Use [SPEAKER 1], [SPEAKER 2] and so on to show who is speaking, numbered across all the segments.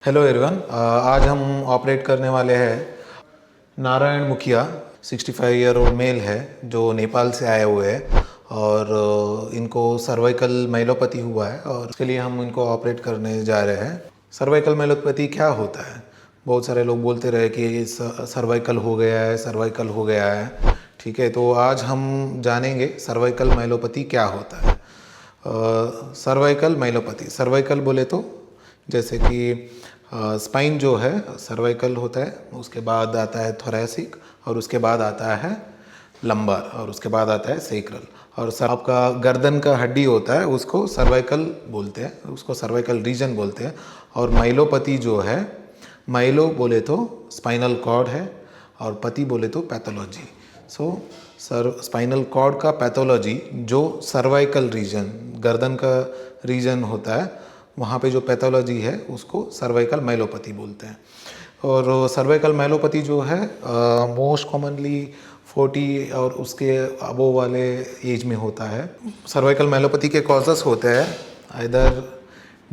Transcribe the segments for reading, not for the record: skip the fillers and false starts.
[SPEAKER 1] Hello everyone, आज हम operate करने वाले हैं नारायण मुखिया। 65 ईयर ओल्ड मेल है जो नेपाल से आए हुए हैं और इनको सर्वाइकल माइलोपैथी हुआ है और उसके लिए हम इनको ऑपरेट करने जा रहे हैं। सर्वाइकल माइलोपैथी क्या होता है? बहुत सारे लोग बोलते रहे कि सर्वाइकल हो गया है, सर्वाइकल हो गया है। ठीक है, तो आज हम जानेंगे सर्वाइकल माइलोपैथी क्या होता है। सर्वाइकल माइलोपैथी, सर्वाइकल बोले तो जैसे कि स्पाइन जो है सर्वाइकल होता है, उसके बाद आता है थोरैसिक और उसके बाद आता है लंबर और उसके बाद आता है सेक्रल। और आपका गर्दन का हड्डी होता है उसको सर्वाइकल बोलते हैं, उसको सर्वाइकल रीजन बोलते हैं। और माइलोपैथी जो है, माइलो बोले तो स्पाइनल कॉर्ड है और पति बोले तो पैथोलॉजी। स्पाइनल कॉर्ड का पैथोलॉजी जो सर्वाइकल रीजन, गर्दन का रीजन होता है, वहाँ पे जो पैथोलॉजी है उसको सर्वाइकल माइलोपैथी बोलते हैं। और सर्वाइकल माइलोपैथी जो है मोस्ट कॉमनली 40 और उसके अबोव वाले एज में होता है। सर्वाइकल माइलोपैथी के कॉजेस होते हैं, इधर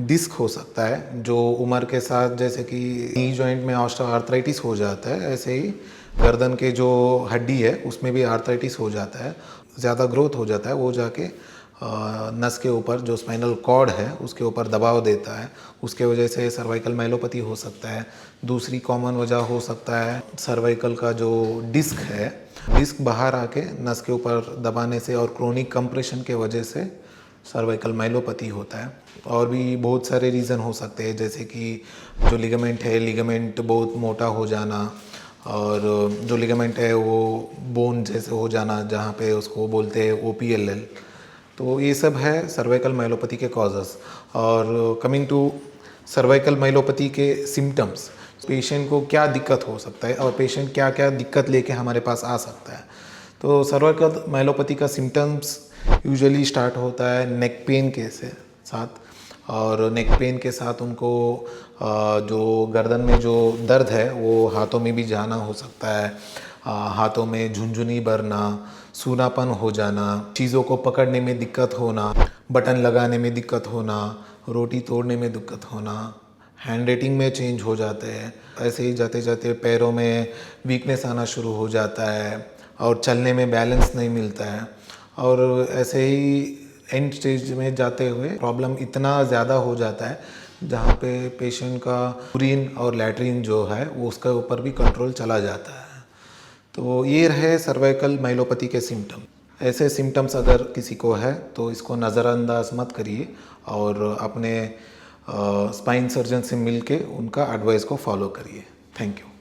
[SPEAKER 1] डिस्क हो सकता है जो उम्र के साथ, जैसे कि नी जॉइंट में आर्थराइटिस हो जाता है, ऐसे ही गर्दन के जो हड्डी है उसमें भी आर्थराइटिस हो जाता है, ज़्यादा ग्रोथ हो जाता है, वो जाके नस के ऊपर जो स्पाइनल कॉर्ड है उसके ऊपर दबाव देता है, उसके वजह से सर्वाइकल माइलोपैथी हो सकता है। दूसरी कॉमन वजह हो सकता है सर्वाइकल का जो डिस्क है, डिस्क बाहर आके नस के ऊपर दबाने से और क्रोनिक कंप्रेशन के वजह से सर्वाइकल माइलोपैथी होता है। और भी बहुत सारे रीज़न हो सकते हैं, जैसे कि जो लिगामेंट है, लिगामेंट बहुत मोटा हो जाना, और जो लिगामेंट है वो बोन जैसे हो जाना, जहाँ पे उसको बोलते हैं OPLL। तो ये सब है सर्वाइकल माइलोपैथी के कॉजेस। और कमिंग टू सर्वाइकल माइलोपैथी के सिम्टम्स, पेशेंट को क्या दिक्कत हो सकता है और पेशेंट क्या क्या दिक्कत लेके हमारे पास आ सकता है। तो सर्वाइकल माइलोपैथी का सिम्टम्स यूजुअली स्टार्ट होता है नेक पेन के साथ, और नेक पेन के साथ उनको जो गर्दन में जो दर्द है वो हाथों में भी जाना हो सकता है, हाथों में झुनझुनी भरना, सूनापन हो जाना, चीज़ों को पकड़ने में दिक्कत होना, बटन लगाने में दिक्कत होना, रोटी तोड़ने में दिक्कत होना, हैंड राइटिंग में चेंज हो जाते हैं। ऐसे ही जाते जाते पैरों में वीकनेस आना शुरू हो जाता है और चलने में बैलेंस नहीं मिलता है। और ऐसे ही एंड स्टेज में जाते हुए प्रॉब्लम इतना ज़्यादा हो जाता है जहाँ पे पेशेंट का यूरिन और लैट्रिन जो है वो उसके ऊपर भी कंट्रोल चला जाता है। तो ये रहे सर्वाइकल माइलोपैथी के सिम्टम। ऐसे सिम्टम्स अगर किसी को है तो इसको नज़रअंदाज मत करिए और अपने स्पाइन सर्जन से मिल के उनका एडवाइस को फॉलो करिए। Thank you.